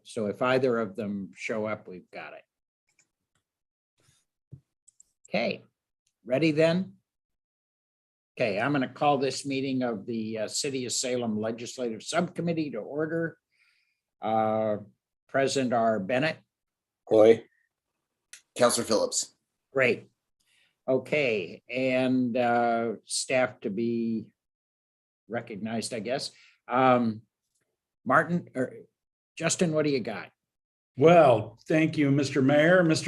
So if either of them show up, we've got it. Okay, ready then? Okay, I'm going to call this meeting of the City of Salem Legislative Subcommittee to order. Present are Bennett. Hoy. Councilor Phillips. Great. Okay, and staff to be recognized, I guess. Martin or Justin, what do you got? Well, thank you, Mr.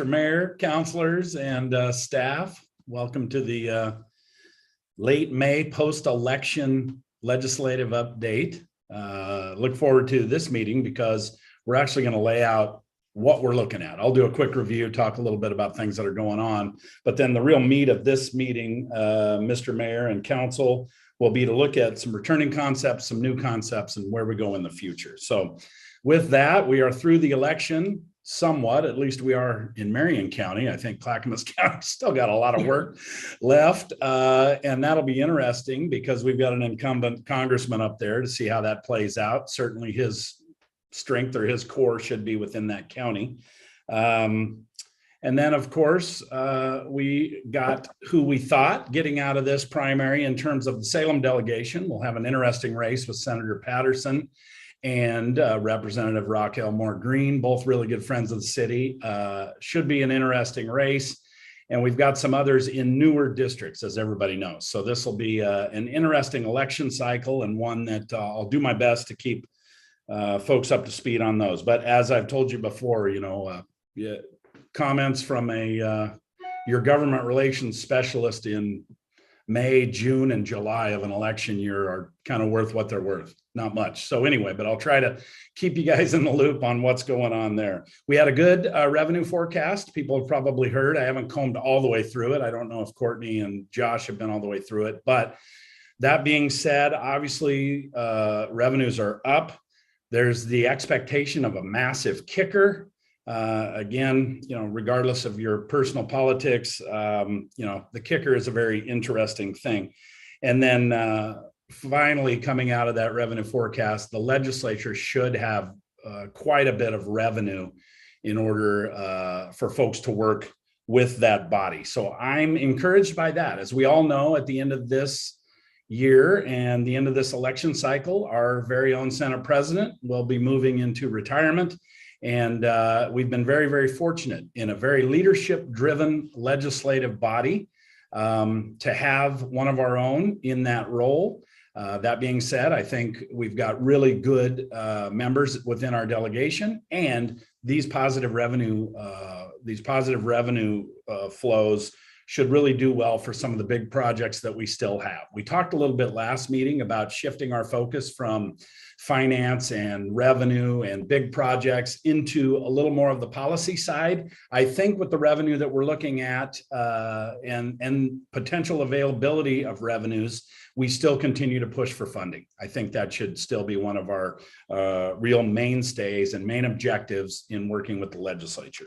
Mayor, councilors, and staff. Welcome to the late May post-election legislative update. Look forward to this meeting because we're actually going to lay out what we're looking at. I'll do a quick review, talk a little bit about things that are going on, but then the real meat of this meeting, Mr. Mayor and council, will be to look at some returning concepts, some new concepts, and where we go in the future. So with that, we are through the election somewhat, at least we are in Marion County. I think Clackamas County still got a lot of work left. And that'll be interesting because we've got an incumbent congressman up there to see how that plays out. Certainly his strength or his core should be within that county. And then, of course, we got who we thought getting out of this primary in terms of the Salem delegation. We'll have an interesting race with Senator Patterson and Representative Raquel Moore Green, both really good friends of the city. Should be an interesting race. And we've got some others in newer districts, as everybody knows. So this will be an interesting election cycle and one that I'll do my best to keep folks up to speed on those. But as I've told you before, comments from your government relations specialist in May, June, and July of an election year are kind of worth what they're worth. Not much. So anyway, but I'll try to keep you guys in the loop on what's going on there. We had a good revenue forecast. People have probably heard. I haven't combed all the way through it. I don't know if Courtney and Josh have been all the way through it. But that being said, obviously revenues are up. There's the expectation of a massive kicker. Again, regardless of your personal politics, the kicker is a very interesting thing. And then finally, coming out of that revenue forecast, the legislature should have quite a bit of revenue in order for folks to work with that body. So I'm encouraged by that. As we all know, at the end of this year and the end of this election cycle, our very own Senate president will be moving into retirement. And we've been very, very fortunate in a very leadership-driven legislative body to have one of our own in that role. That being said, I think we've got really good members within our delegation, and these positive revenue flows should really do well for some of the big projects that we still have. We talked a little bit last meeting about shifting our focus from finance and revenue and big projects into a little more of the policy side. I think with the revenue that we're looking at and potential availability of revenues, we still continue to push for funding. I think that should still be one of our real mainstays and main objectives in working with the legislature.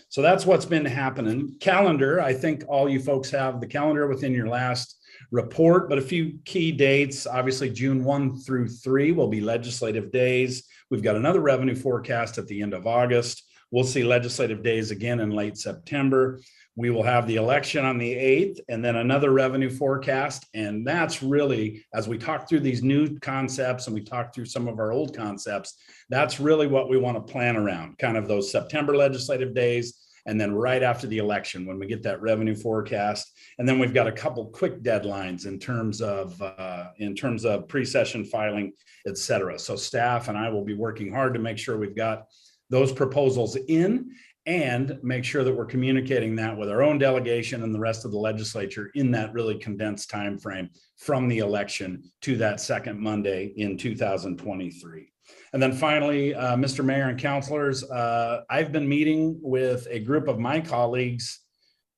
So that's what's been happening. Calendar, I think all you folks have the calendar within your last report, but a few key dates. Obviously, June 1 through 3 will be legislative days. We've got another revenue forecast at the end of August. We'll see legislative days again in late September. We will have the election on the 8th and then another revenue forecast. And that's really, as we talk through these new concepts and we talk through some of our old concepts, that's really what we want to plan around, kind of those September legislative days. And then right after the election, when we get that revenue forecast, and then we've got a couple quick deadlines in terms of pre-session filing, et cetera. So staff and I will be working hard to make sure we've got those proposals in and make sure that we're communicating that with our own delegation and the rest of the legislature in that really condensed time frame from the election to that second Monday in 2023. And then finally, Mr. Mayor and councilors, I've been meeting with a group of my colleagues,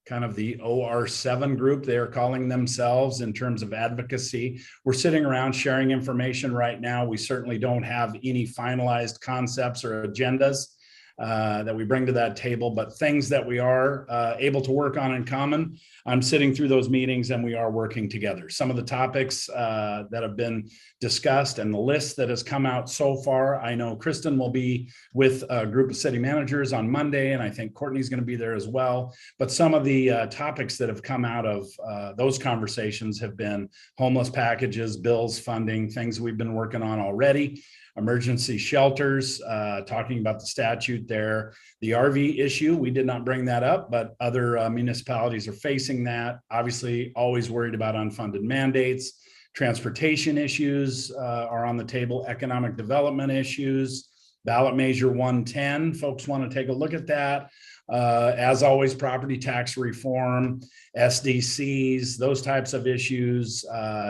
kind of the OR7 group, they are calling themselves in terms of advocacy. We're sitting around sharing information right now. We certainly don't have any finalized concepts or agendas. that we bring to that table, but things that we are able to work on in common. I'm sitting through those meetings and we are working together. Some of the topics that have been discussed and the list that has come out so far, I know Kristen will be with a group of city managers on Monday, and I think Courtney's going to be there as well. But some of the topics that have come out of those conversations have been homeless packages, bills, funding, things we've been working on already. Emergency shelters, talking about the statute there. The RV issue, we did not bring that up, but other municipalities are facing that. Obviously, always worried about unfunded mandates. Transportation issues are on the table. Economic development issues. Ballot measure 110, folks want to take a look at that. As always, property tax reform, SDCs, those types of issues,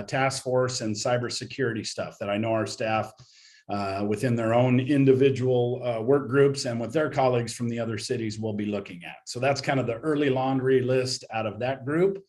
task force and cybersecurity stuff that I know our staff within their own individual work groups and with their colleagues from the other cities will be looking at. So that's kind of the early laundry list out of that group.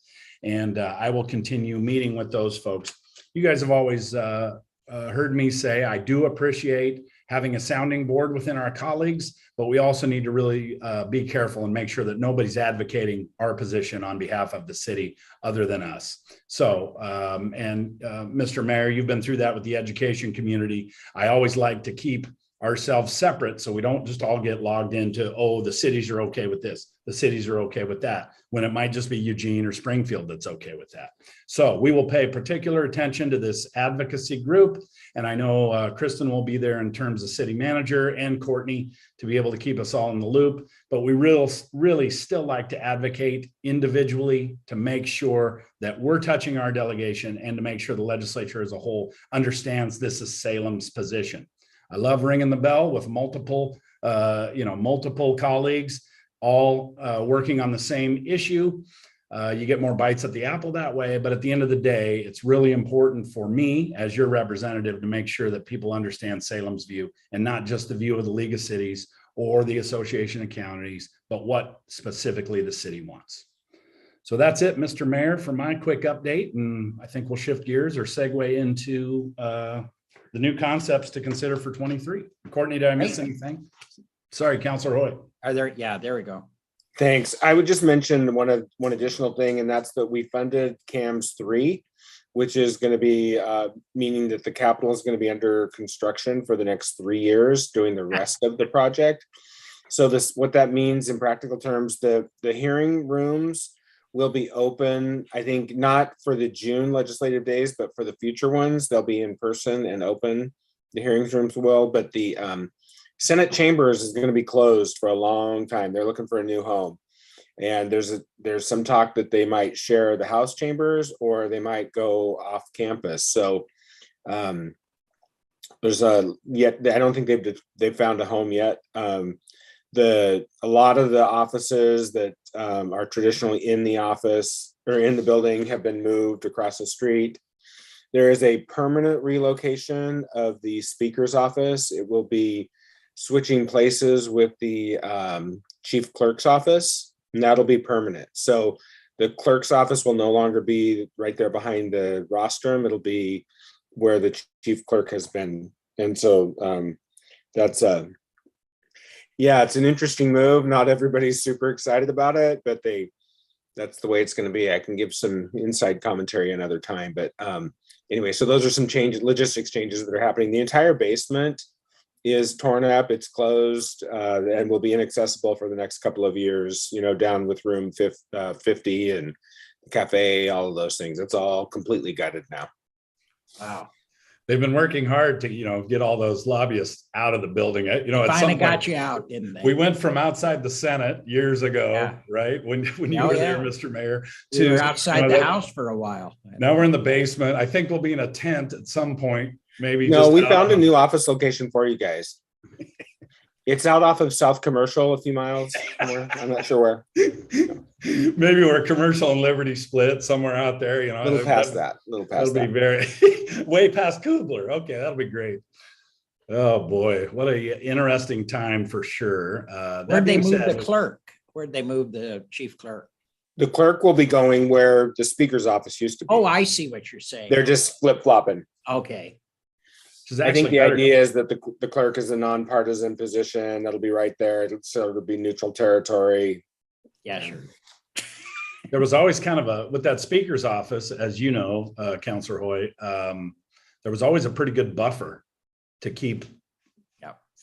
And I will continue meeting with those folks. You guys have always heard me say, I do appreciate having a sounding board within our colleagues, but we also need to really be careful and make sure that nobody's advocating our position on behalf of the city other than us. So, Mr. Mayor, you've been through that with the education community. I always like to keep ourselves separate so we don't just all get logged into, oh, the cities are okay with this, the cities are okay with that, when it might just be Eugene or Springfield that's okay with that. So we will pay particular attention to this advocacy group. And I know Kristen will be there in terms of city manager and Courtney to be able to keep us all in the loop. But we really still like to advocate individually to make sure that we're touching our delegation and to make sure the legislature as a whole understands this is Salem's position. I love ringing the bell with multiple colleagues all working on the same issue. You get more bites at the apple that way, but at the end of the day, it's really important for me as your representative to make sure that people understand Salem's view and not just the view of the League of Cities or the Association of Counties, but what specifically the city wants. So that's it, Mr. Mayor, for my quick update. And I think we'll shift gears or segue into the new concepts to consider for 23. Courtney, did I miss anything? Sorry, Councilor Hoy. Are there? Yeah, there we go. Thanks. I would just mention one additional thing, and that's that we funded CAMS 3, which is going to be meaning that the Capitol is going to be under construction for the next 3 years, doing the rest of the project. So what that means in practical terms, the hearing rooms will be open, I think, not for the June legislative days, but for the future ones, they'll be in person and open. The hearings rooms will, but the Senate chambers is going to be closed for a long time. They're looking for a new home. And there's some talk that they might share the House chambers or they might go off campus. So I don't think they've found a home yet. A lot of the offices that are traditionally in the office or in the building have been moved across the street. There is a permanent relocation of the speaker's office. It will be switching places with the chief clerk's office, and that'll be permanent. So the clerk's office will no longer be right there behind the rostrum. It'll be where the chief clerk has been. And so it's an interesting move. Not everybody's super excited about it, but that's the way it's going to be. I can give some inside commentary another time. But anyway, so those are some logistics changes that are happening. The entire basement is torn up, it's closed, and will be inaccessible for the next couple of years, down with room 50 and the cafe, all of those things. It's all completely gutted now. Wow. They've been working hard to, get all those lobbyists out of the building. At Finally some point, got you out, didn't they? we went from outside the Senate years ago, Yeah. right? When you were there, Mr. Mayor, We were outside the house for a while. Now we're in the basement. I think we'll be in a tent at some point. Maybe. No, we found a new office location for you guys. It's out off of South Commercial, a few miles somewhere. I'm not sure where. Maybe where Commercial and Liberty split, somewhere out there. A little past that. That'll be very way past Kugler. Okay, that'll be great. Oh boy, what a interesting time for sure. Where'd they move the clerk? Where'd they move the chief clerk? The clerk will be going where the speaker's office used to be. Oh, I see what you're saying. They're just flip-flopping. Okay. is I think actually the better. idea is that the clerk is a nonpartisan position. That'll be right there. So it'll be neutral territory. Yeah, sure. There was always kind of with that speaker's office, as you know, Councillor Hoy, there was always a pretty good buffer to keep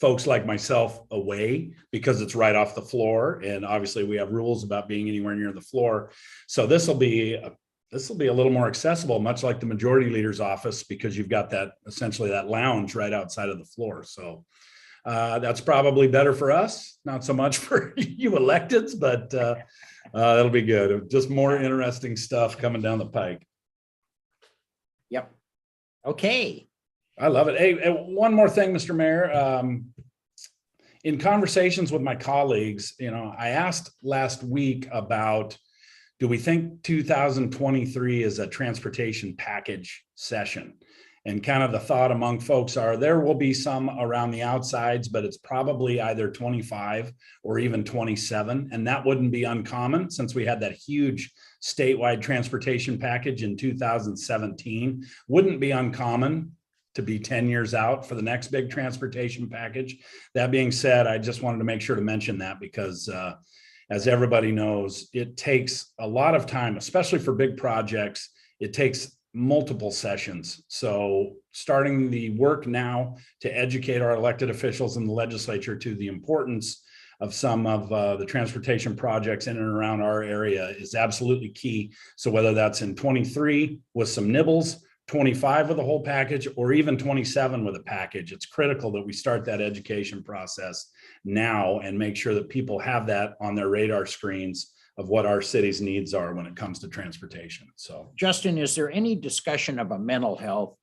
folks like myself away, because it's right off the floor. And obviously we have rules about being anywhere near the floor. So this will be a little more accessible, much like the majority leader's office, because you've got that essentially that lounge right outside of the floor. So that's probably better for us, not so much for you electeds, but that'll be good. Just more interesting stuff coming down the pike. Yep. Okay. I love it. Hey, one more thing, Mr. Mayor. In conversations with my colleagues, I asked last week about, do we think 2023 is a transportation package session? And kind of the thought among folks are there will be some around the outsides, but it's probably either 25 or even 27. And that wouldn't be uncommon, since we had that huge statewide transportation package in 2017. Wouldn't be uncommon to be 10 years out for the next big transportation package. That being said, I just wanted to make sure to mention that, because as everybody knows, it takes a lot of time, especially for big projects. It takes multiple sessions. So starting the work now to educate our elected officials in the legislature to the importance of some of the transportation projects in and around our area is absolutely key. So whether that's in 23 with some nibbles, 25 with a whole package, or even 27 with a package, it's critical that we start that education process now and make sure that people have that on their radar screens of what our city's needs are when it comes to transportation. So, Justin, is there any discussion of a mental health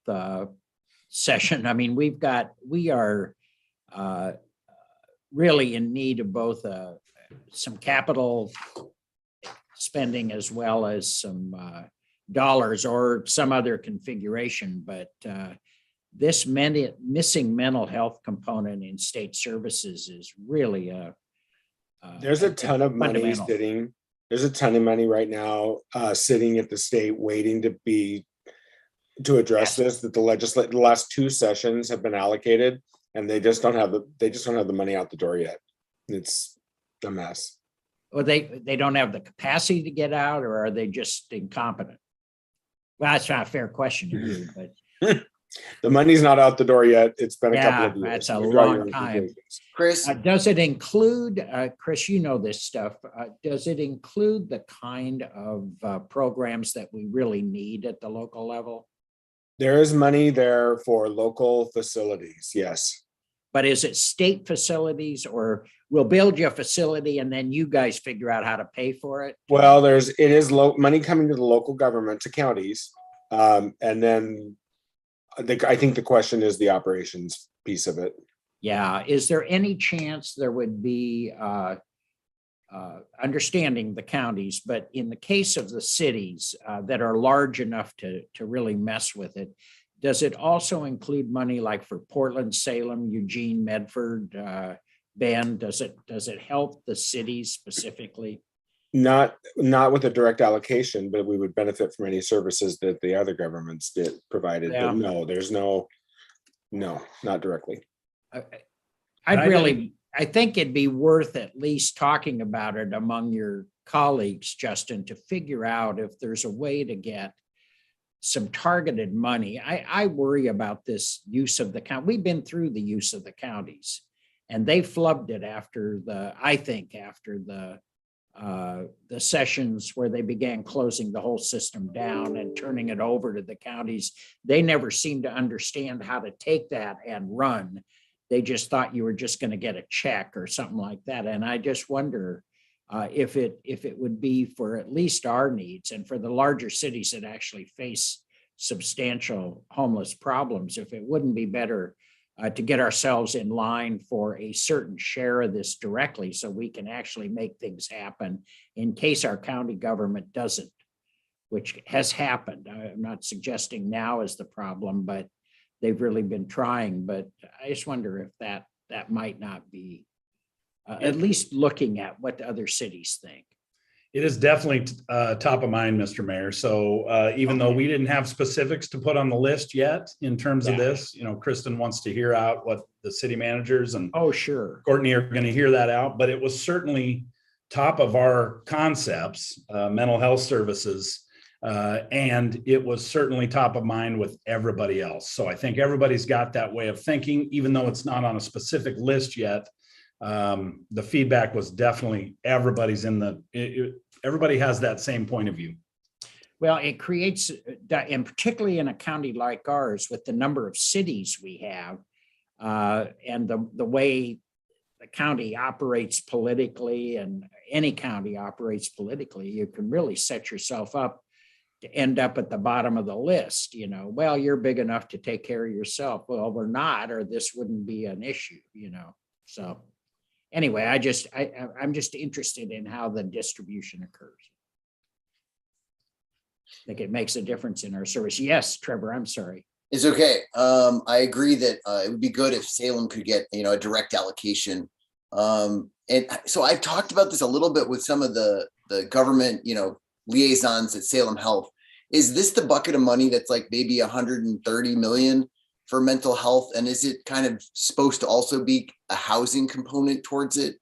session? I mean, we are really in need of both some capital spending as well as some dollars or some other configuration, but this missing mental health component in state services is really There's a ton of money fundamental. sitting. There's a ton of money right now sitting at the state waiting to address this. That the last two sessions have been allocated, and they just don't have the money out the door yet. It's a mess. Or they don't have the capacity to get out, or are they just incompetent? Well, that's not a fair question to you, but The money's not out the door yet. It's been a couple of yeah, years. that's a You draw your long own time. conclusions. Chris, Does it include, Chris, you know this stuff, does it include the kind of programs that we really need at the local level? There is money there for local facilities, yes. But is it state facilities, or we'll build you a facility and then you guys figure out how to pay for it? Well, it is money coming to the local government, to counties. And then I think the question is the operations piece of it. Yeah, is there any chance there would be, understanding the counties, but in the case of the cities that are large enough to really mess with it, does it also include money like for Portland, Salem, Eugene, Medford, Bend? Does it help the cities specifically? Not with a direct allocation, but we would benefit from any services that the other governments provided. Yeah. But no, not directly. I think it'd be worth at least talking about it among your colleagues, Justin, to figure out if there's a way to get some targeted money. I worry about this use of the county. We've been through the use of the counties, and they flubbed it after the sessions where they began closing the whole system down and turning it over to the counties. They never seemed to understand how to take that and run. They just thought you were just going to get a check or something like that. And I just wonder if it would be for at least our needs and for the larger cities that actually face substantial homeless problems, if it wouldn't be better to get ourselves in line for a certain share of this directly, so we can actually make things happen in case our county government doesn't, which has happened. I'm not suggesting now is the problem, but they've really been trying. But I just wonder if that might not be at least looking at what other cities think. It is definitely top of mind, Mr. Mayor. So even though we didn't have specifics to put on the list yet in terms of this, Kristen wants to hear out what the city managers and Oh, sure. Courtney are going to hear that out. But it was certainly top of our concepts, mental health services, and it was certainly top of mind with everybody else. So I think everybody's got that way of thinking, even though it's not on a specific list yet. The feedback was definitely everybody has that same point of view. Well, it creates, and particularly in a county like ours, with the number of cities we have, and the way the county operates politically, and any county operates politically, you can really set yourself up to end up at the bottom of the list. Well, you're big enough to take care of yourself. Well, we're not, or this wouldn't be an issue. So anyway, I'm just interested in how the distribution occurs. I think it makes a difference in our service. Yes, Trevor, I'm sorry. It's okay. I agree that it would be good if Salem could get, a direct allocation. And so I've talked about this a little bit with some of the government, liaisons at Salem Health. Is this the bucket of money that's like maybe 130 million for mental health? And is it kind of supposed to also be a housing component towards it?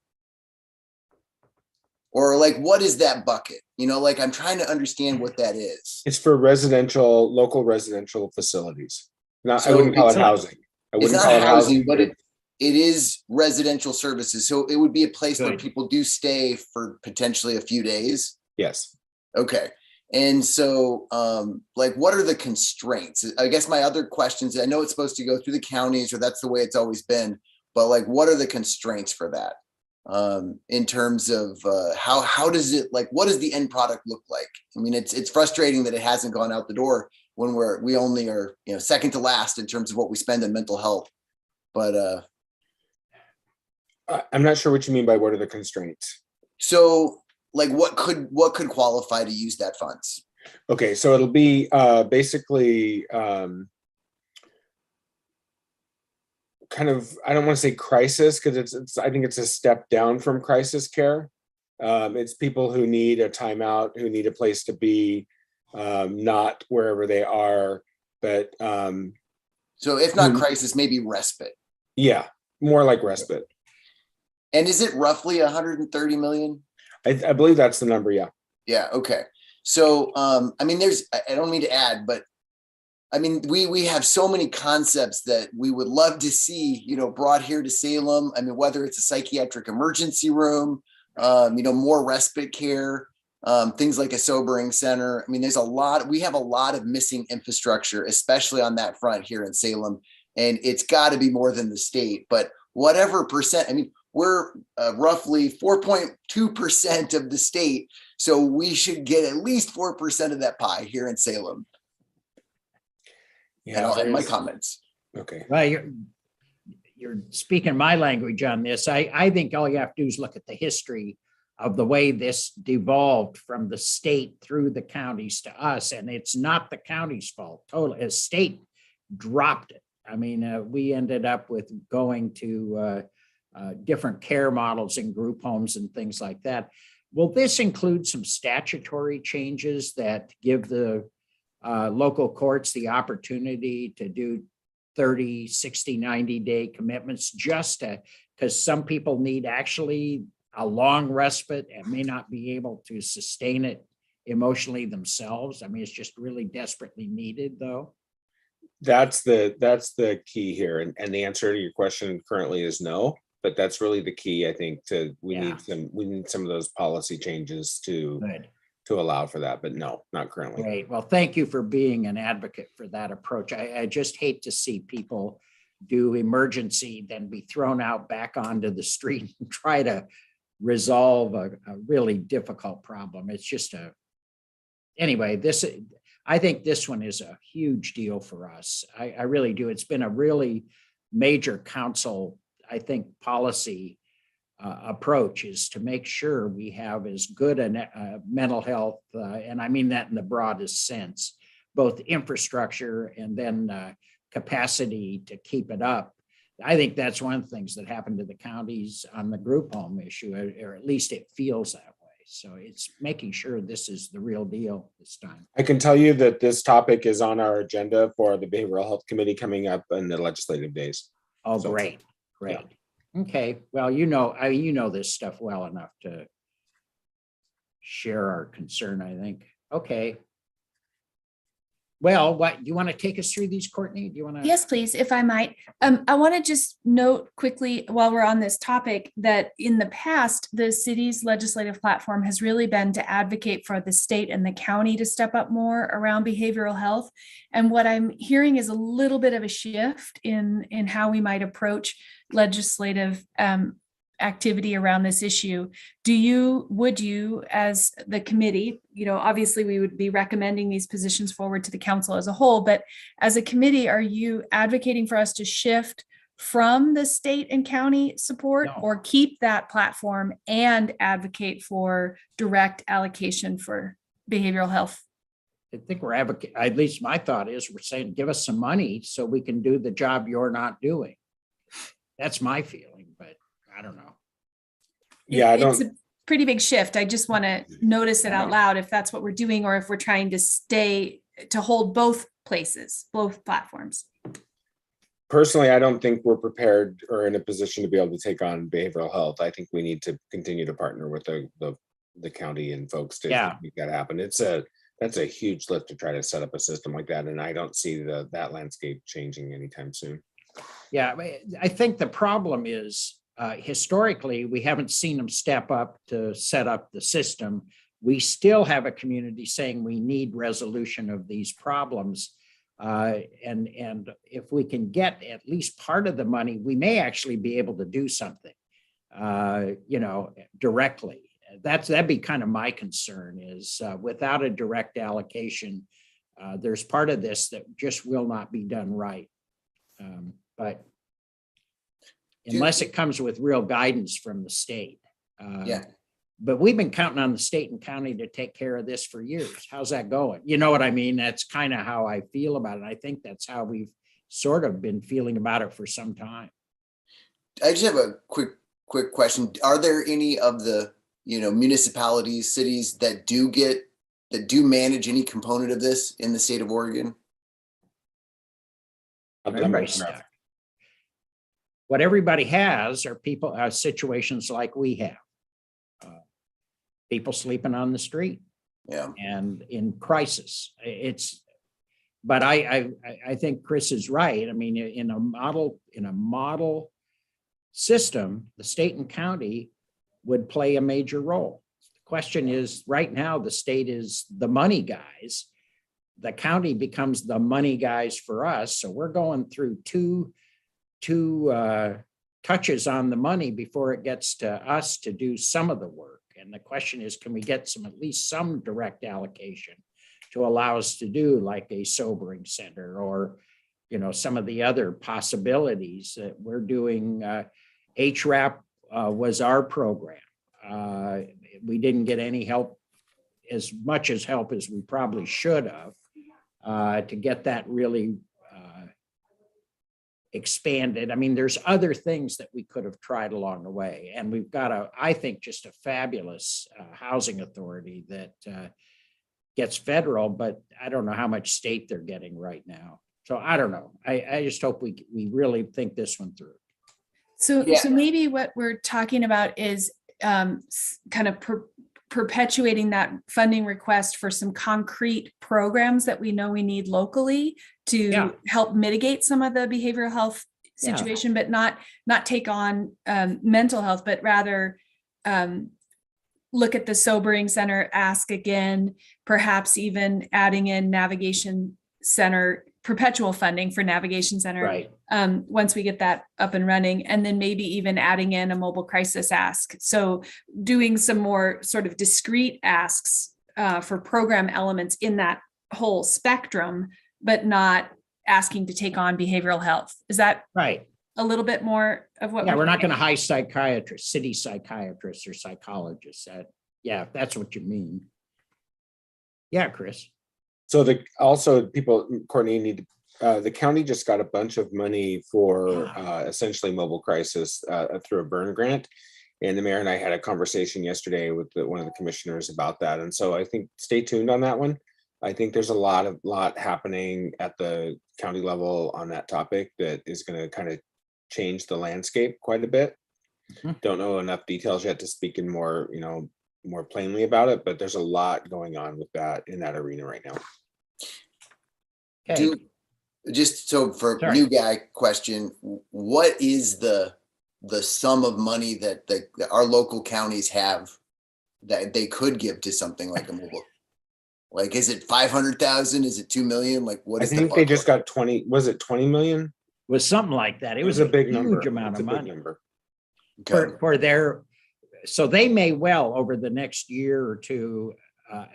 Or like, what is that bucket? I'm trying to understand what that is. It's for local residential facilities. I So wouldn't call it's it not- housing. I It's wouldn't not call it housing, housing, but it is residential services. So it would be a place where Good. people do stay for potentially a few days. Yes. Okay. And so, what are the constraints? I guess my other questions, I know it's supposed to go through the counties, or that's the way it's always been, but what are the constraints for that? In terms of how does it, what does the end product look like? I mean, it's frustrating that it hasn't gone out the door when we only are, second to last in terms of what we spend on mental health. But I'm not sure what you mean by what are the constraints. so what could qualify to use that funds? Okay, so it'll be basically kind of, I don't want to say crisis, because I think it's a step down from crisis care. It's people who need a timeout, who need a place to be, not wherever they are, but So if not crisis, maybe respite. yeah, more like respite. And is it roughly 130 million? I believe that's the number. Yeah. Yeah. Okay. So, I mean, I don't mean to add, but I mean, we have so many concepts that we would love to see, brought here to Salem. I mean, whether it's a psychiatric emergency room, more respite care, things like a sobering center. I mean, we have a lot of missing infrastructure, especially on that front here in Salem, and it's got to be more than the state, but whatever percent, I mean, we're roughly 4.2% of the state. So we should get at least 4% of that pie here in Salem. Yeah. And I'll end my comments. Okay. Well, you're speaking my language on this. I think all you have to do is look at the history of the way this devolved from the state through the counties to us. And it's not the county's fault. Totally. The state dropped it. I mean, we ended up with going to different care models in group homes and things like that. Will this include some statutory changes that give the local courts the opportunity to do 30, 60, 90-day commitments because some people need actually a long respite and may not be able to sustain it emotionally themselves? I mean, it's just really desperately needed, though. That's the key here. And the answer to your question currently is no, but that's really the key. I think we need some of those policy changes to allow for that, but no, not currently. Great. Well, thank you for being an advocate for that approach. I just hate to see people do emergency, then be thrown out back onto the street and try to resolve a really difficult problem. It's just anyway, I think this one is a huge deal for us. I really do. It's been a really major council, I think, policy approach is to make sure we have as good a mental health, and I mean that in the broadest sense, both infrastructure and then capacity to keep it up. I think that's one of the things that happened to the counties on the group home issue, or at least it feels that way. So it's making sure this is the real deal this time. I can tell you that this topic is on our agenda for the Behavioral Health Committee coming up in the legislative days. Oh, So, great, great. Okay, well, you know this stuff well enough to share our concern, I think. Okay. Well, what, do you want to take us through these, Courtney? Do you want to? Yes, please, if I might. I want to just note quickly while we're on this topic that in the past, the city's legislative platform has really been to advocate for the state and the county to step up more around behavioral health. And what I'm hearing is a little bit of a shift in how we might approach legislative activity around this issue. Would you, as the committee, obviously we would be recommending these positions forward to the council as a whole, but as a committee, are you advocating for us to shift from the state and county support No. or keep that platform and advocate for direct allocation for behavioral health? I think we're advocating, at least my thought is we're saying, give us some money so we can do the job you're not doing. That's my feeling, but I don't know. Yeah, It's a pretty big shift. I just want to notice it out loud if that's what we're doing, or if we're trying to hold both places, both platforms. personally, I don't think we're prepared or in a position to be able to take on behavioral health. I think we need to continue to partner with the county and folks to make that happen. That's a huge lift to try to set up a system like that, and I don't see that landscape changing anytime soon. Yeah, I think the problem is historically, we haven't seen them step up to set up the system. We still have a community saying we need resolution of these problems. And if we can get at least part of the money, we may actually be able to do something, directly. That'd be kind of my concern is without a direct allocation, there's part of this that just will not be done right. But unless it comes with real guidance from the state. But we've been counting on the state and county to take care of this for years. How's that going? You know what I mean? That's kind of how I feel about it. I think that's how we've sort of been feeling about it for some time. I just have a quick question. Are there any of the, municipalities, cities that do manage any component of this in the state of Oregon? Everybody's stuck. What everybody has are situations like we have. People sleeping on the street. Yeah. And in crisis. But I think Chris is right. I mean, in a model system, the state and county would play a major role. The question is, right now, the state is the money guys. The county becomes the money guys for us. So we're going through two touches on the money before it gets to us to do some of the work. And the question is, can we get at least some direct allocation to allow us to do like a sobering center or, some of the other possibilities that we're doing. HRAP was our program. We didn't get any help, as much as help as we probably should have to get that really expanded. I mean, there's other things that we could have tried along the way. And we've got I think just a fabulous housing authority that gets federal, but I don't know how much state they're getting right now. So I don't know. I just hope we really think this one through. So maybe what we're talking about is kind of perpetuating that funding request for some concrete programs that we know we need locally to help mitigate some of the behavioral health situation, but not take on mental health, but rather look at the sobering center, ask again, perhaps even adding in navigation center, perpetual funding for navigation center. Right. Once we get that up and running, and then maybe even adding in a mobile crisis ask. So doing some more sort of discrete asks for program elements in that whole spectrum, but not asking to take on behavioral health. Is that right? A little bit more of what? We're not going to hire psychiatrists, city psychiatrists or psychologists. If that's what you mean. Yeah, Chris. So people, Courtney, need the county just got a bunch of money for essentially mobile crisis through a burn grant. And the mayor and I had a conversation yesterday with one of the commissioners about that. And so I think stay tuned on that one. I think there's a lot happening at the county level on that topic that is going to kind of change the landscape quite a bit. Mhm. Don't know enough details yet to speak in more, more plainly about it, but there's a lot going on with that in that arena right now. Okay, Just so for Sorry. new guy question, what is the sum of money that our local counties have that they could give to something like a mobile? Like, is it 500,000? Is it 2 million? Like, what I is think they just got 20, was it 20 million? was something like that. It It was was a big huge number. amount It's of a big money number. Okay. for their, so they may well over the next year or two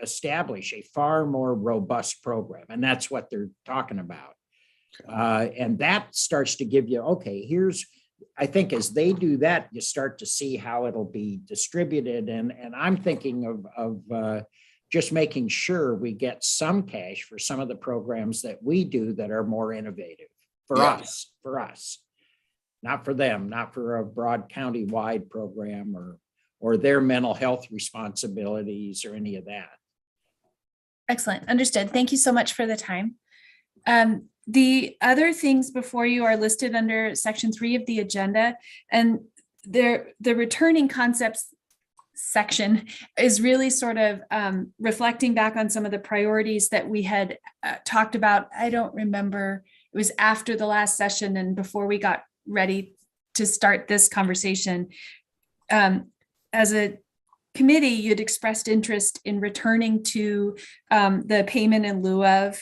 establish a far more robust program, and that's what they're talking about. And that starts to give you, okay, here's, I think as they do that, you start to see how it'll be distributed. And I'm thinking of just making sure we get some cash for some of the programs that we do that are more innovative for Yeah. us, not for them, not for a broad county-wide program or their mental health responsibilities or any of that. Excellent. Understood. Thank you so much for the time. The other things before you are listed under section 3 of the agenda, and the returning concepts section is really sort of reflecting back on some of the priorities that we had talked about. I don't remember, it was after the last session and before we got ready to start this conversation. As a committee, you'd expressed interest in returning to the payment in lieu of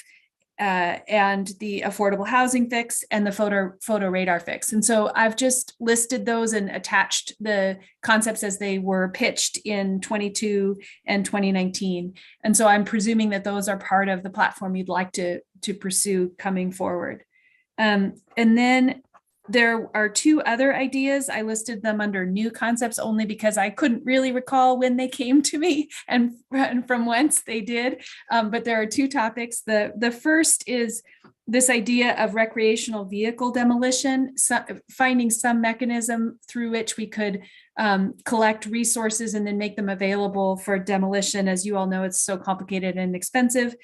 and the affordable housing fix and the photo radar fix. And so I've just listed those and attached the concepts as they were pitched in 22 and 2019. And so I'm presuming that those are part of the platform you'd like to pursue coming forward. And then there are 2 other ideas. I listed them under new concepts only because I couldn't really recall when they came to me and from whence they did. But there are 2 topics. The first is this idea of recreational vehicle demolition, finding some mechanism through which we could collect resources and then make them available for demolition. As you all know, it's so complicated and expensive.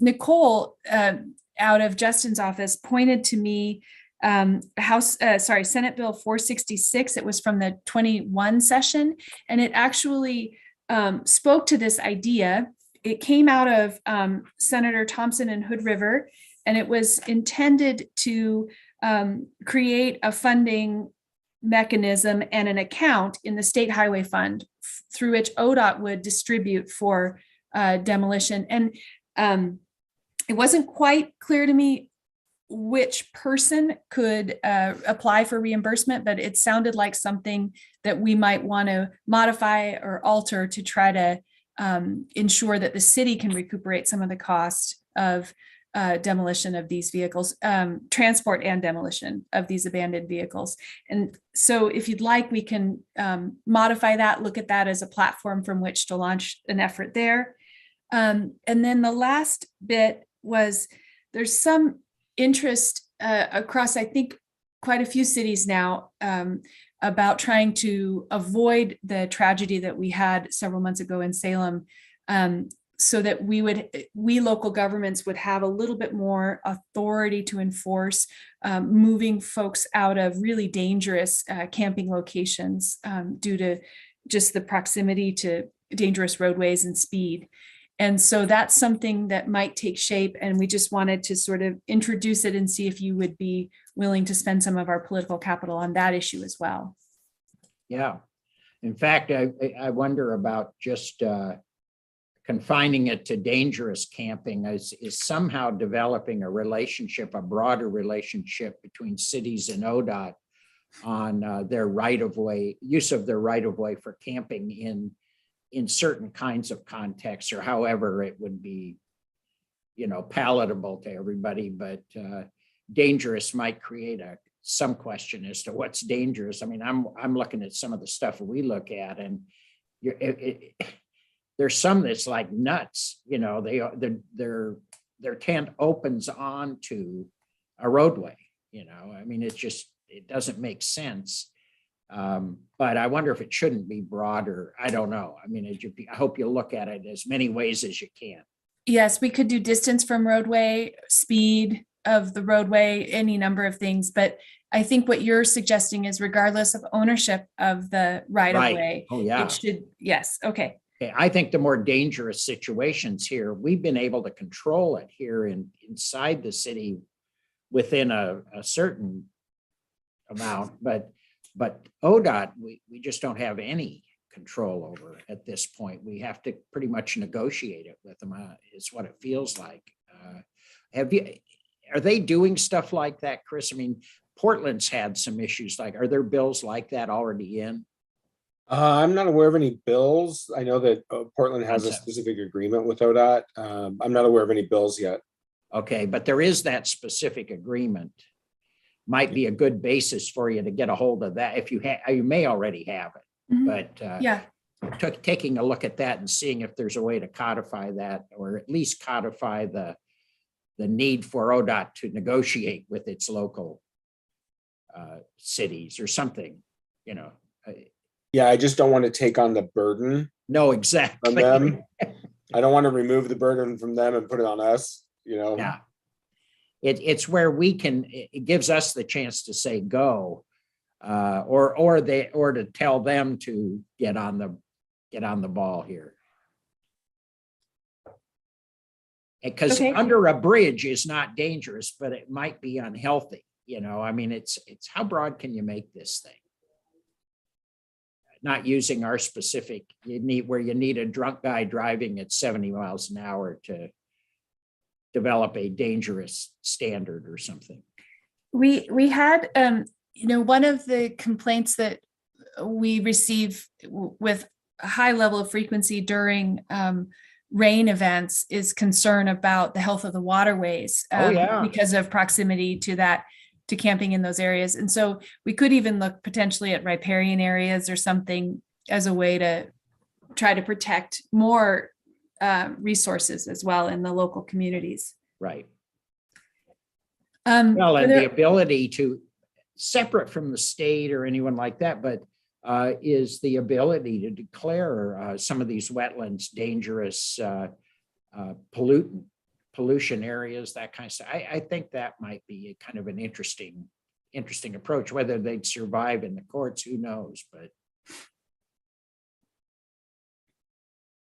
Nicole, out of Justin's office, pointed to me Senate Bill 466. It was from the 21 session, and it actually spoke to this idea. It came out of Senator Thompson and Hood River, and it was intended to create a funding mechanism and an account in the State Highway Fund through which ODOT would distribute for demolition. And it wasn't quite clear to me which person could apply for reimbursement, but it sounded like something that we might want to modify or alter to try to ensure that the city can recuperate some of the cost of demolition of these vehicles, transport and demolition of these abandoned vehicles. And so if you'd like, we can modify that, look at that as a platform from which to launch an effort there. And then the last bit was there's some interest across, I think, quite a few cities now about trying to avoid the tragedy that we had several months ago in Salem, so that we local governments would have a little bit more authority to enforce moving folks out of really dangerous camping locations due to just the proximity to dangerous roadways and speed. And so that's something that might take shape, and we just wanted to sort of introduce it and see if you would be willing to spend some of our political capital on that issue as well. Yeah. In fact, I wonder about just confining it to dangerous camping is somehow developing a relationship, a broader relationship between cities and ODOT on their right-of-way, use of their right-of-way for camping in certain kinds of contexts, or however it would be, palatable to everybody. But dangerous might create some question as to what's dangerous. I mean, I'm looking at some of the stuff we look at, and there's some that's like nuts. Their tent opens onto a roadway. I mean, it doesn't make sense. But I wonder if it shouldn't be broader. I don't know. I mean, I hope you look at it as many ways as you can. Yes, we could do distance from roadway, speed of the roadway, any number of things, but I think what you're suggesting is regardless of ownership of the right of way. Oh, yeah. It should, yes, okay. Okay, I think the more dangerous situations here, we've been able to control it here inside the city within a certain amount, but ODOT, we just don't have any control over at this point. We have to pretty much negotiate it with them, is what it feels like. Are they doing stuff like that, Chris? I mean, Portland's had some issues are there bills like that already in? I'm not aware of any bills. I know that Portland has a specific agreement with ODOT. I'm not aware of any bills yet. Okay, but there is that specific agreement. Might be a good basis for you to get a hold of that. If you may already have it, Mhm. but Yeah, taking a look at that and seeing if there's a way to codify that, or at least codify the need for ODOT to negotiate with its local cities or something, Yeah, I just don't want to take on the burden No, from exactly. them. I don't want to remove the burden from them and put it on us, Yeah. It's where it gives us the chance to say go, or to tell them to get on the ball here. Because Okay. under a bridge is not dangerous, but it might be unhealthy. I mean, it's how broad can you make this thing? Not using our specific, where you need a drunk guy driving at 70 miles an hour to develop a dangerous standard or something. we had, one of the complaints that we receive with a high level of frequency during rain events is concern about the health of the waterways. Yeah. Because of proximity to camping in those areas. And so we could even look potentially at riparian areas or something as a way to try to protect more resources as well in the local communities. Right. Well, and the ability to, separate from the state or anyone like that, but is the ability to declare some of these wetlands dangerous pollution areas, that kind of stuff. I think that might be a kind of an interesting approach. Whether they'd survive in the courts, who knows? But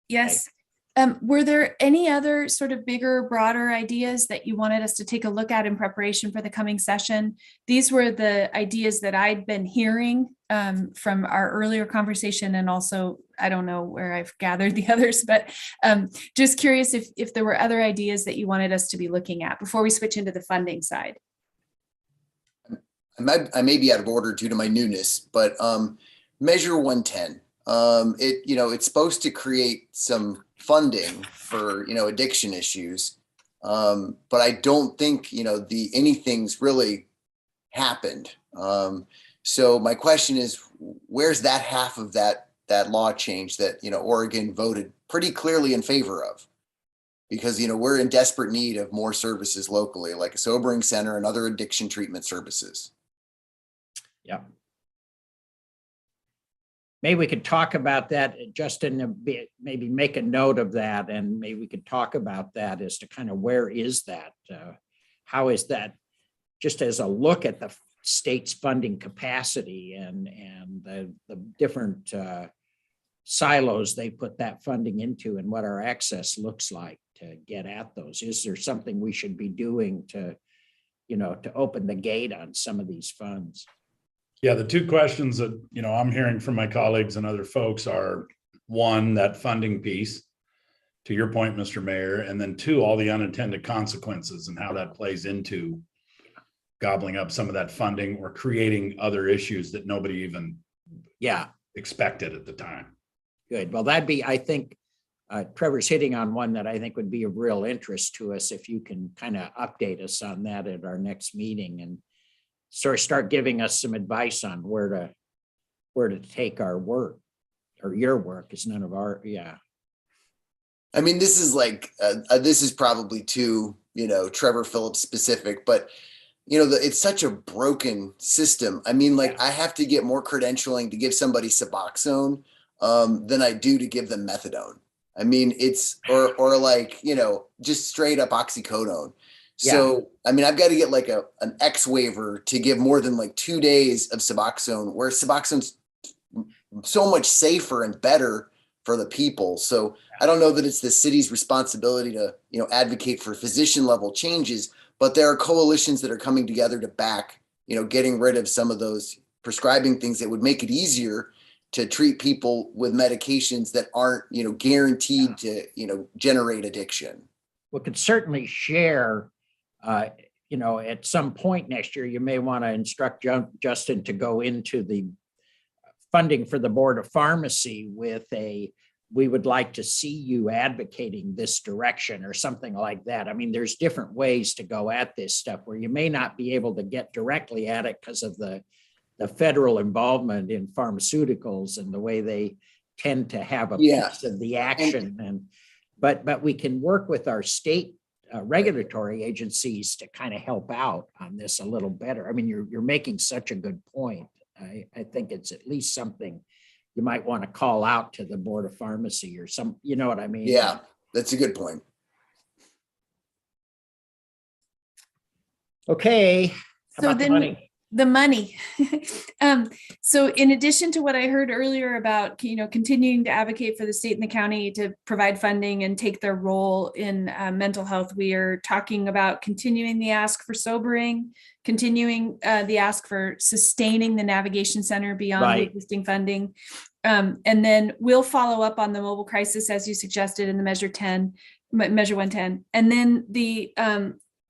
yes. Were there any other sort of bigger, broader ideas that you wanted us to take a look at in preparation for the coming session? These were the ideas that I'd been hearing from our earlier conversation, and also, I don't know where I've gathered the others, but just curious if there were other ideas that you wanted us to be looking at before we switch into the funding side. I may be out of order due to my newness, but Measure 110, it's supposed to create some funding for, addiction issues. But I don't think, anything's really happened. So my question is, where's that half of that law change that, Oregon voted pretty clearly in favor of? Because, we're in desperate need of more services locally, like a sobering center and other addiction treatment services. yeah. Maybe we could talk about that just in a bit, maybe make a note of that, and maybe we could talk about that as to kind of where is that? How is that, just as a look at the state's funding capacity and the different silos they put that funding into, and what our access looks like to get at those. Is there something we should be doing to open the gate on some of these funds? Yeah, the two questions that, I'm hearing from my colleagues and other folks are, one, that funding piece, to your point, Mr. Mayor, and then two, all the unintended consequences and how that plays into gobbling up some of that funding or creating other issues that nobody even expected at the time. Good. Well, I think Trevor's hitting on one that I think would be of real interest to us, if you can kind of update us on that at our next meeting and sort of start giving us some advice on where to take our work, or your work is none of our, I mean, this is like, this is probably too, Trevor Phillips specific, but it's such a broken system. I mean, like Yeah. I have to get more credentialing to give somebody Suboxone than I do to give them methadone. I mean, or like, just straight up oxycodone. So, I mean, I've got to get like an X waiver to give more than like 2 days of Suboxone, where Suboxone's so much safer and better for the people. So I don't know that it's the city's responsibility to, advocate for physician level changes, but there are coalitions that are coming together to back, getting rid of some of those prescribing things that would make it easier to treat people with medications that aren't, guaranteed to, generate addiction. We could certainly share, at some point next year, you may want to instruct Justin to go into the funding for the Board of Pharmacy with we would like to see you advocating this direction or something like that. I mean, there's different ways to go at this stuff where you may not be able to get directly at it because of the federal involvement in pharmaceuticals and the way they tend to have a piece of the action. But we can work with our state regulatory agencies to kind of help out on this a little better. I mean, you're making such a good point. I think it's at least something you might want to call out to the Board of Pharmacy or some, you know what I mean? Yeah, that's a good point. Okay. How So about the then money? the money. So in addition to what I heard earlier about, continuing to advocate for the state and the county to provide funding and take their role in mental health, we are talking about continuing the ask for sobering, continuing the ask for sustaining the navigation center beyond the existing funding. And then we'll follow up on the mobile crisis, as you suggested, in the Measure 110. And then the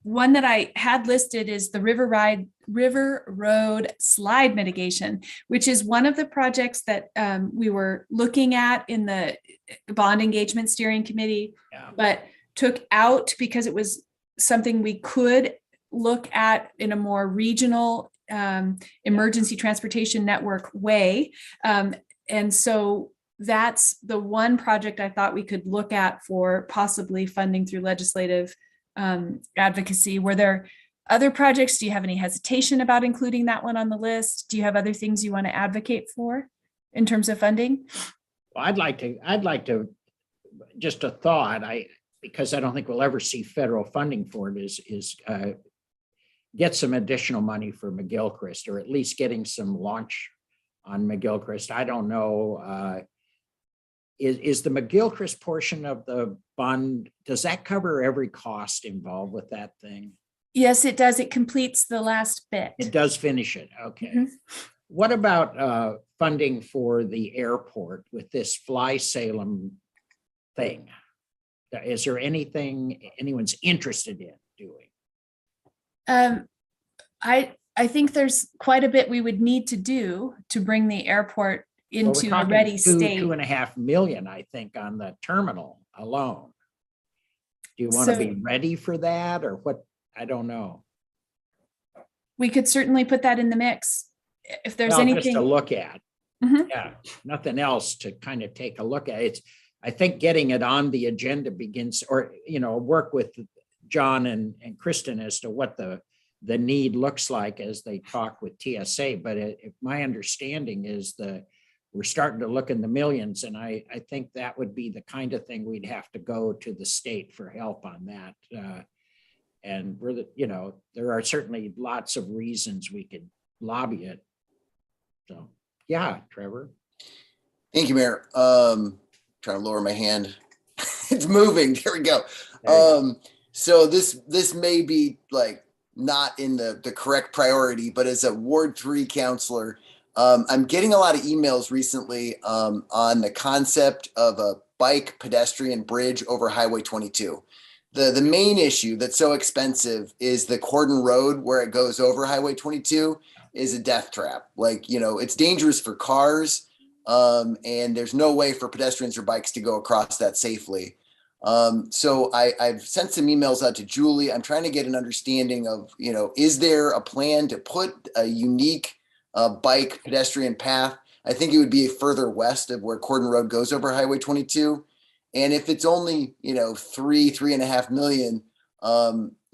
one that I had listed is the River Road slide mitigation, which is one of the projects that we were looking at in the bond engagement steering committee, but took out because it was something we could look at in a more regional emergency transportation network way. And so that's the one project I thought we could look at for possibly funding through legislative advocacy. Were there other projects? Do you have any hesitation about including that one on the list? Do you have other things you want to advocate for in terms of funding? Well, I'd like to, just a thought, because I don't think we'll ever see federal funding for it, is get some additional money for McGilchrist, or at least getting some launch on McGilchrist. I don't know. Is the McGilchrist portion of the bond, does that cover every cost involved with that thing? Yes, it does. It completes the last bit. It does finish it. Okay. What about funding for the airport with this Fly Salem thing? Is there anything anyone's interested in doing? I think there's quite a bit we would need to do to bring the airport into a ready state. 2.5 million, I think, on the terminal alone. Do you want to be ready for that, or what? I don't know. We could certainly put that in the mix. If there's anything just to look at. Yeah, nothing else to kind of take a look at. It's, I think getting it on the agenda begins, or, work with John and Kristen as to what the need looks like as they talk with TSA. But my understanding is we're starting to look in the millions, and I think that would be the kind of thing we'd have to go to the state for help on that. And there are certainly lots of reasons we could lobby it. So, yeah, Trevor. Thank you, Mayor. Trying to lower my hand. It's moving. There we go. So this may be like not in the correct priority, but as a Ward 3 counselor, I'm getting a lot of emails recently on the concept of a bike pedestrian bridge over Highway 22. The main issue that's so expensive is the Cordon Road where it goes over Highway 22 is a death trap. Like, it's dangerous for cars, and there's no way for pedestrians or bikes to go across that safely. So I've sent some emails out to Julie. I'm trying to get an understanding of, is there a plan to put a unique bike pedestrian path? I think it would be further west of where Cordon Road goes over Highway 22. And if it's only, 3.5 million,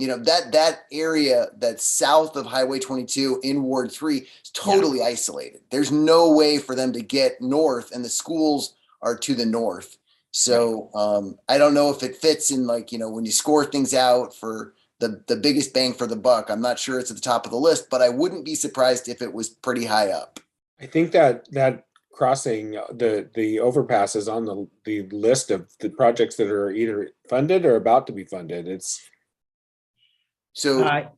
that area that's south of Highway 22 in Ward 3 is totally isolated. There's no way for them to get north, and the schools are to the north. So I don't know if it fits in, like, when you score things out for the biggest bang for the buck. I'm not sure it's at the top of the list, but I wouldn't be surprised if it was pretty high up. I think that crossing, the overpass is on the list of the projects that are either funded or about to be funded. So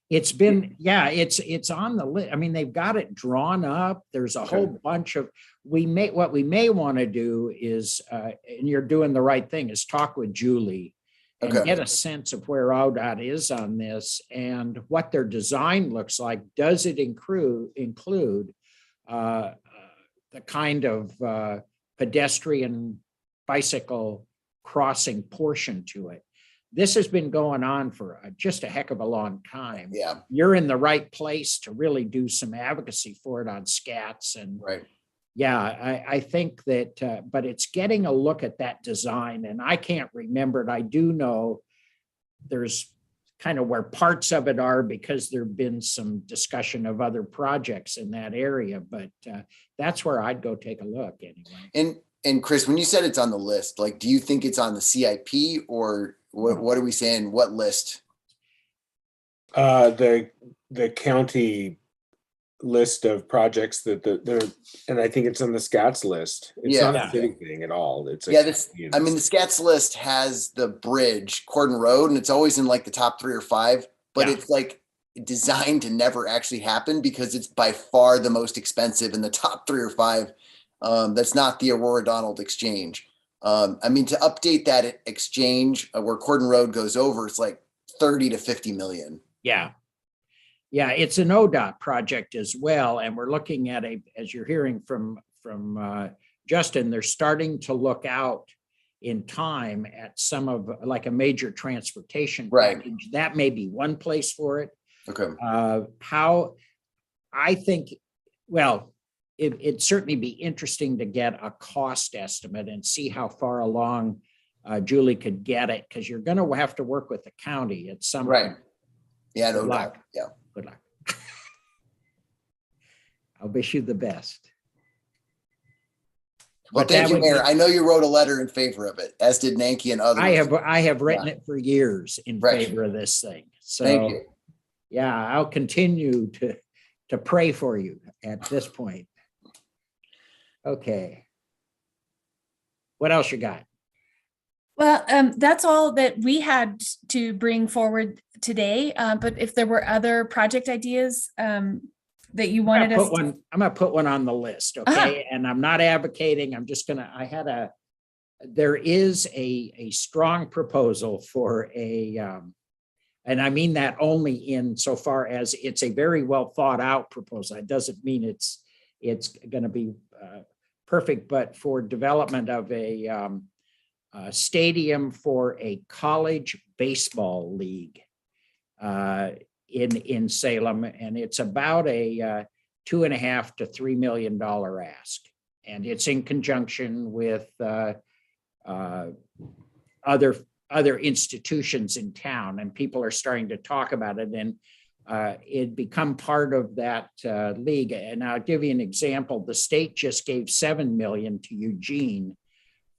It's been, it's on the list. I mean, they've got it drawn up. There's a whole bunch of, what we may want to do is, and you're doing the right thing, is talk with Julie and get a sense of where ODOT is on this and what their design looks like. Does it include the kind of pedestrian bicycle crossing portion to it? This has been going on for just a heck of a long time. Yeah. You're in the right place to really do some advocacy for it on SCATs. And I think that, but it's getting a look at that design, and I can't remember it. I do know there's kind of where parts of it are because there've been some discussion of other projects in that area, but that's where I'd go take a look anyway. And Chris, when you said it's on the list, like, do you think it's on the CIP, or what are we saying? What list? The county list of projects that and I think it's on the SCATS list. It's not a city thing at all. It's the SCATS list has the bridge, Cordon Road, and it's always in like the top 3 or 5, but it's like designed to never actually happen because it's by far the most expensive in the top 3 or 5. That's not the Aurora Donald exchange. I mean, to update that exchange where Cordon Road goes over, it's like 30 to 50 million. Yeah, it's an ODOT project as well. And we're looking at as you're hearing from Justin, they're starting to look out in time at some of like a major transportation package. That may be one place for it. How I think, well, it'd certainly be interesting to get a cost estimate and see how far along Julie could get it, because you're going to have to work with the county at some point. Yeah, no doubt. Yeah. Good luck. I'll wish you the best. Well, thank you, Mayor. I know you wrote a letter in favor of it, as did Nanki and others. I have written it for years in favor of this thing. So thank you. Yeah, I'll continue to pray for you at this point. Okay. What else you got? Well, that's all that we had to bring forward today. But if there were other project ideas that you wanted us to... I'm going to put one on the list, okay? And I'm not advocating. I'm just going to, there is a strong proposal for and I mean that only in so far as it's a very well thought out proposal. It doesn't mean it's going to be perfect, but for development of a stadium for a college baseball league in Salem, and it's about a $2.5 to $3 million ask, and it's in conjunction with other institutions in town, and people are starting to talk about it, and it become part of that league. And I'll give you an example. The state just gave $7 million to Eugene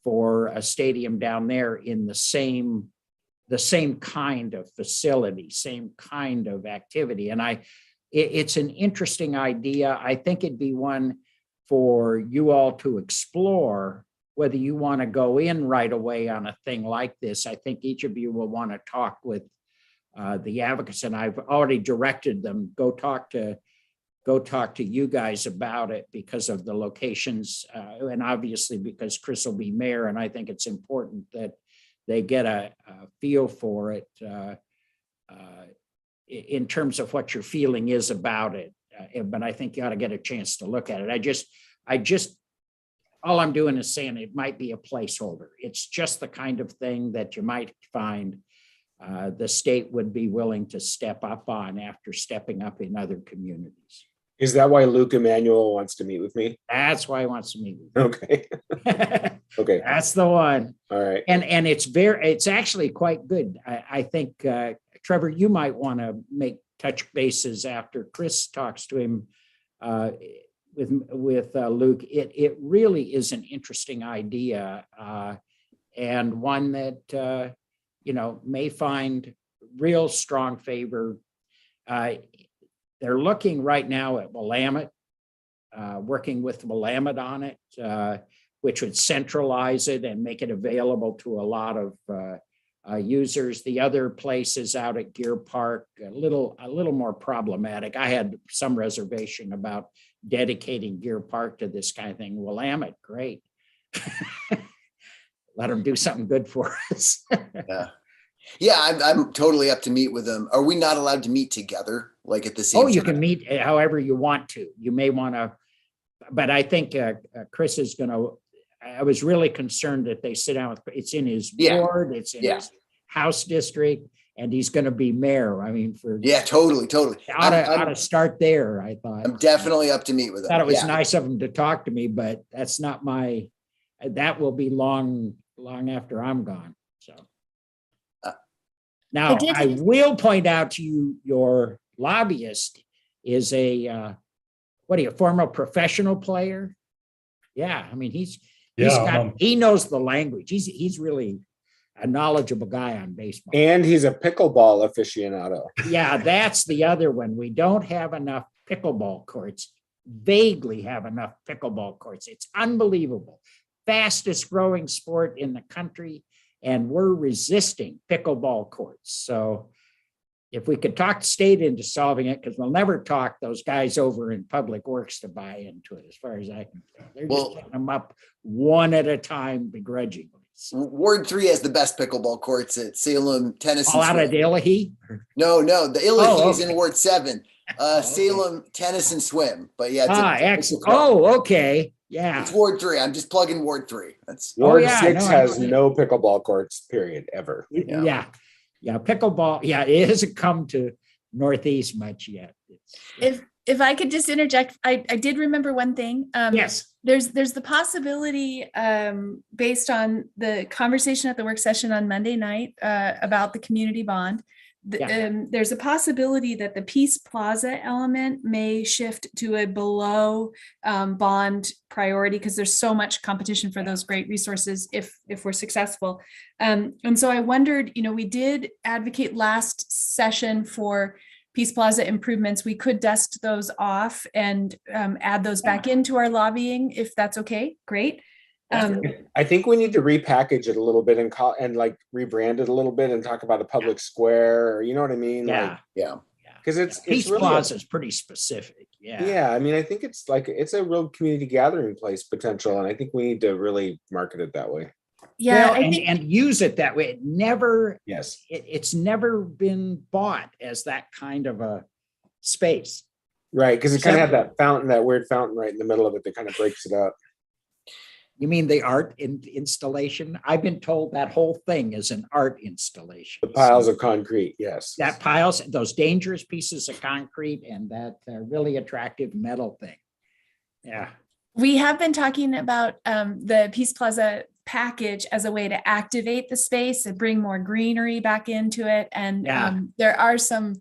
for a stadium down there in the same kind of facility, same kind of activity. And it's an interesting idea. I think it'd be one for you all to explore, whether you want to go in right away on a thing like this. I think each of you will want to talk with the advocates, and I've already directed them, go talk to you guys about it because of the locations, and obviously because Chris will be mayor, and I think it's important that they get a feel for it in terms of what your feeling is about it. But I think you ought to get a chance to look at it. I just all I'm doing is saying it might be a placeholder. It's just the kind of thing that you might find the state would be willing to step up on after stepping up in other communities. Is that why Luke Emanuel wants to meet with me? That's why he wants to meet with me. Okay. Okay. That's the one. All right. And it's actually quite good. I think Trevor, you might want to make touch bases after Chris talks to him with Luke. It really is an interesting idea and one that may find real strong favor. They're looking right now at Willamette, working with Willamette on it, which would centralize it and make it available to a lot of users. The other places out at Gear Park, a little more problematic. I had some reservation about dedicating Gear Park to this kind of thing. Willamette, great. Let them do something good for us. Yeah, I'm totally up to meet with them. Are we not allowed to meet together, like at the same time? Oh, you can meet however you want to. You may want to, but I think Chris is going to, I was really concerned that they sit down with, it's in his ward, it's in his house district, and he's going to be mayor. I mean, totally. Ought to start there, I thought. I'm definitely up to meet with him. I thought it was nice of him to talk to me, but that's not that will be long after I'm gone. So. Now, I will point out to you, your lobbyist is a former professional player? Yeah, I mean, he knows the language. He's really a knowledgeable guy on baseball. And he's a pickleball aficionado. Yeah, that's the other one. We don't have enough pickleball courts, vaguely have enough pickleball courts. It's unbelievable. Fastest growing sport in the country. And we're resisting pickleball courts. So if we could talk the state into solving it, because we'll never talk those guys over in Public Works to buy into it, as far as I can tell. They're just putting them up one at a time begrudgingly. So, Ward 3 has the best pickleball courts at Salem, Tennis. All out of Illahee? No, the Illahee is in Ward 7. Salem, Tennis and Swim. But yeah, excellent. Okay. Yeah. It's Ward 3. I'm just plugging Ward 3. Ward 6 has no pickleball courts, period, ever. Yeah. Pickleball. Yeah. It hasn't come to Northeast much yet. If I could just interject, I did remember one thing. Yes. There's the possibility, based on the conversation at the work session on Monday night about the community bond, there's a possibility that the Peace Plaza element may shift to a below bond priority because there's so much competition for those great resources if we're successful. And so I wondered, we did advocate last session for Peace Plaza improvements. We could dust those off and add those back into our lobbying if that's okay. Great. I think we need to repackage it a little bit and like rebrand it a little bit and talk about a public square, or you know what I mean? Yeah. Because it's Peace really Plaza is pretty specific. Yeah. I mean, I think it's a real community gathering place potential, and I think we need to really market it that way. Yeah, and use it that way. Yes. It's never been bought as that kind of a space. Right, because it kind of had that weird fountain right in the middle of it that kind of breaks it up. You mean the art installation? I've been told that whole thing is an art installation. The piles of concrete, yes. Those dangerous pieces of concrete and that really attractive metal thing. Yeah. We have been talking about the Peace Plaza package as a way to activate the space and bring more greenery back into it. And there are some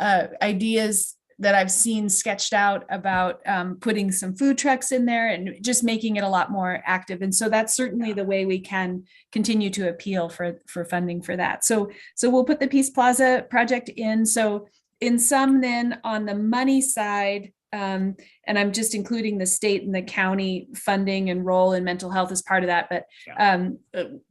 ideas that I've seen sketched out about putting some food trucks in there and just making it a lot more active. And so that's certainly the way we can continue to appeal for funding for that. So we'll put the Peace Plaza project in. So in sum then on the money side, and I'm just including the state and the county funding and role in mental health as part of that. But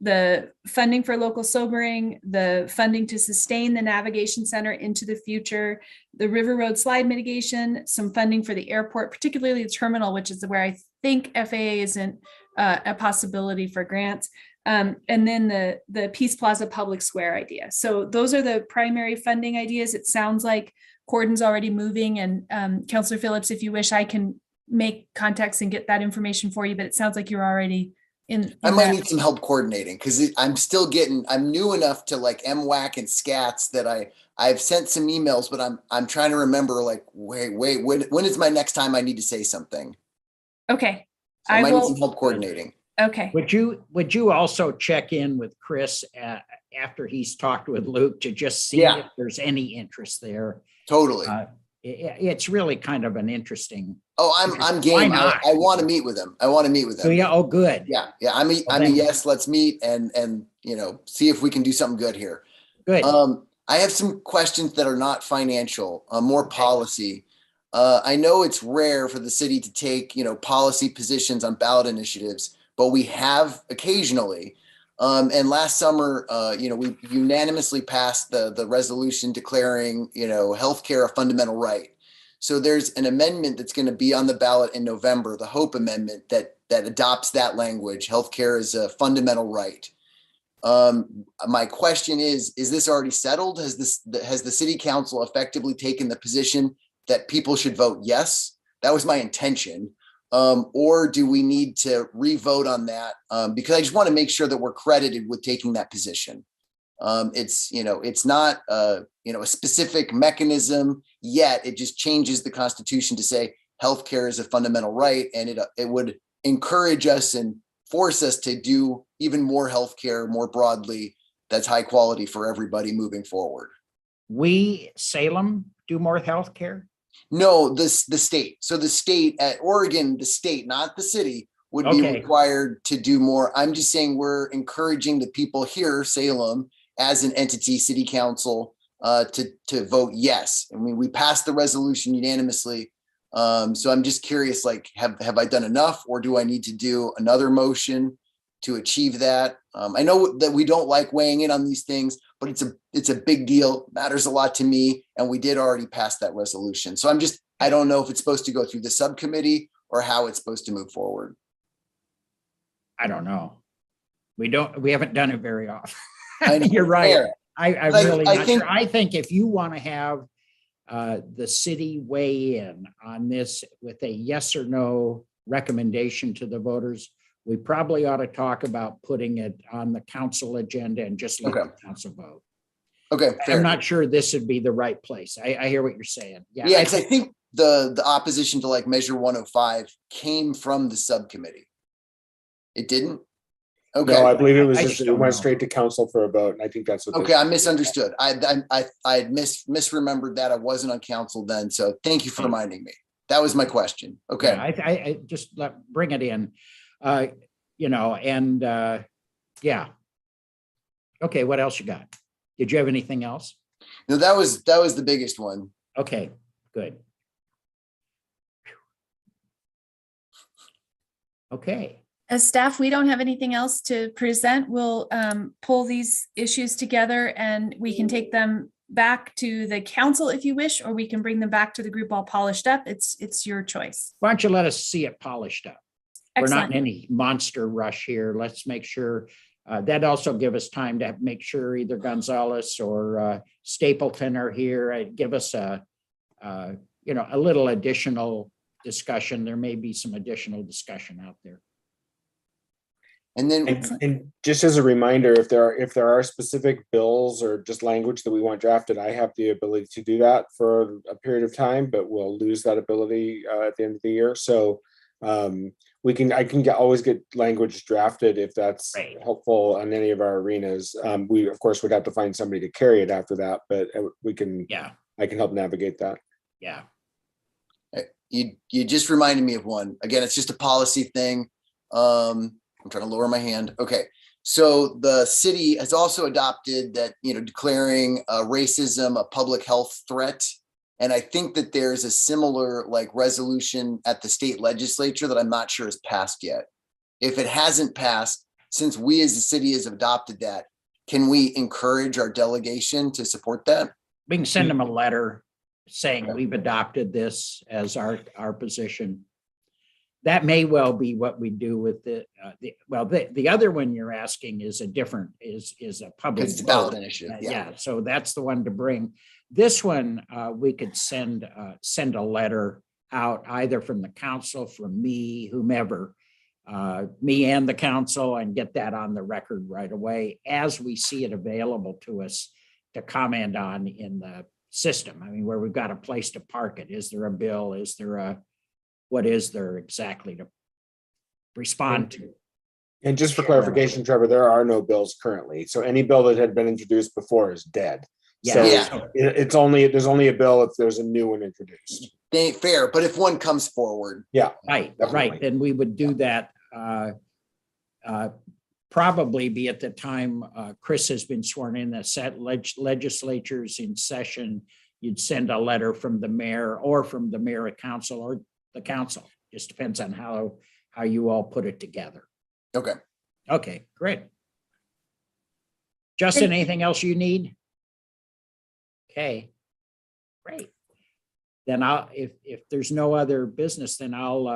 the funding for local sobering, the funding to sustain the navigation center into the future, the River Road slide mitigation, some funding for the airport, particularly the terminal, which is where I think FAA isn't a possibility for grants. And then the Peace Plaza public square idea. So those are the primary funding ideas. It sounds like Cordon's already moving, and Councillor Phillips, if you wish, I can make contacts and get that information for you, but it sounds like you're already in I might need some help coordinating because I'm new enough to like MWAC and SCATs that I've sent some emails, but I'm trying to remember like, wait, when is my next time I need to say something? Okay. So I might need some help coordinating. Okay. Would you also check in with Chris after he's talked with Luke to just see Yeah. if there's any interest there. Totally. It's really kind of an interesting. Oh, I'm game. I not? want to meet with him. I want to meet with So him. yeah, oh, good. Yeah. I'm a then- yes, let's meet and, you know, see if we can do something good here. Good. I have some questions that are not financial, more policy. I know it's rare for the city to take, you know, policy positions on ballot initiatives, but we have occasionally. And last summer, you know, we unanimously passed the resolution declaring, you know, healthcare a fundamental right. So there's an amendment that's going to be on the ballot in November, the Hope Amendment that adopts that language. Healthcare is a fundamental right. My question is this already settled? Has the city council effectively taken the position that people should vote yes? That was my intention. Or do we need to re-vote on that? Because I just want to make sure that we're credited with taking that position. It's, you know, it's not, you know, a specific mechanism yet. It just changes the Constitution to say healthcare is a fundamental right, and it would encourage us and force us to do even more healthcare more broadly. That's high quality for everybody moving forward. We, Salem, do more healthcare? No, the state. So the state at Oregon, the state, not the city, would be Okay. required to do more. I'm just saying we're encouraging the people here, Salem, as an entity, city council, to vote yes. I mean, we passed the resolution unanimously. So I'm just curious, like, have I done enough, or do I need to do another motion to achieve that? I know that we don't like weighing in on these things, but it's a big deal, matters a lot to me, and we did already pass that resolution. So I don't know if it's supposed to go through the subcommittee or how it's supposed to move forward. I don't know. We haven't done it very often. I know, You're right. fair. I'm But really I not think- sure. I think if you want to have the city weigh in on this with a yes or no recommendation to the voters, we probably ought to talk about putting it on the council agenda and just let Okay. the council vote. Okay, fair. I'm not sure this would be the right place. I hear what you're saying. Yeah. Yeah, 'cause I think the opposition to like Measure 105 came from the subcommittee. It didn't? Okay. No, I believe it was I just, just it don't went know. straight to council for a vote, and I think that's what. Okay, I misunderstood. I had misremembered that. I wasn't on council then, so thank you for reminding me. That was my question. Yeah, Okay. I just bring it in, you know, and yeah. Okay, what else you got? Did you have anything else? No, that was the biggest one. Okay, good. Okay, As staff, we don't have anything else to present. We'll pull these issues together and we can take them back to the council if you wish, or we can bring them back to the group all polished up. It's your choice. why don't you let us see it polished up? We're not in Excellent. any monster rush here. Let's make sure, that also give us time to make sure either Gonzalez or Stapleton are here. Give us a you know, a little additional discussion. There may be some additional discussion out there. And then And just as a reminder, if there are specific bills or just language that we want drafted, I have the ability to do that for a period of time, but we'll lose that ability at the end of the year. So I can always get language drafted if that's Right. helpful on any of our arenas. We of course would have to find somebody to carry it after that, but Yeah, I can help navigate that. yeah. you just reminded me of one. Again, it's just a policy thing. I'm trying to lower my hand. Okay. So the city has also adopted that, you know, declaring racism a public health threat. And I think that there's a similar like resolution at the state legislature that I'm not sure is passed yet. If it hasn't passed, since we as a city has adopted that, can we encourage our delegation to support that? We can send them a letter saying Okay. we've adopted this as our position. That may well be what we do with the other one you're asking is a different, is a public. Because it's a ballot vote. initiative. Yeah, so that's the one to bring. This one, we could send a letter out either from the council, from me, whomever, me and the council, and get that on the record right away as we see it available to us to comment on in the system. I mean, where we've got a place to park it. Is there a bill? Is there what is there exactly to respond to? And just for Sure. clarification, Trevor, there are no bills currently. So any bill that had been introduced before is dead. So Yeah. there's only a bill if there's a new one introduced. They ain't fair, but if one comes forward, Right, right, Definitely. then we would do that. Probably be at the time Chris has been sworn in, the legislatures in session. You'd send a letter from the mayor or from the mayor and council or the council. Just depends on how you all put it together. okay. Okay, great. Justin, Thank you. anything else you need? Okay, great. Then if there's no other business, then I'll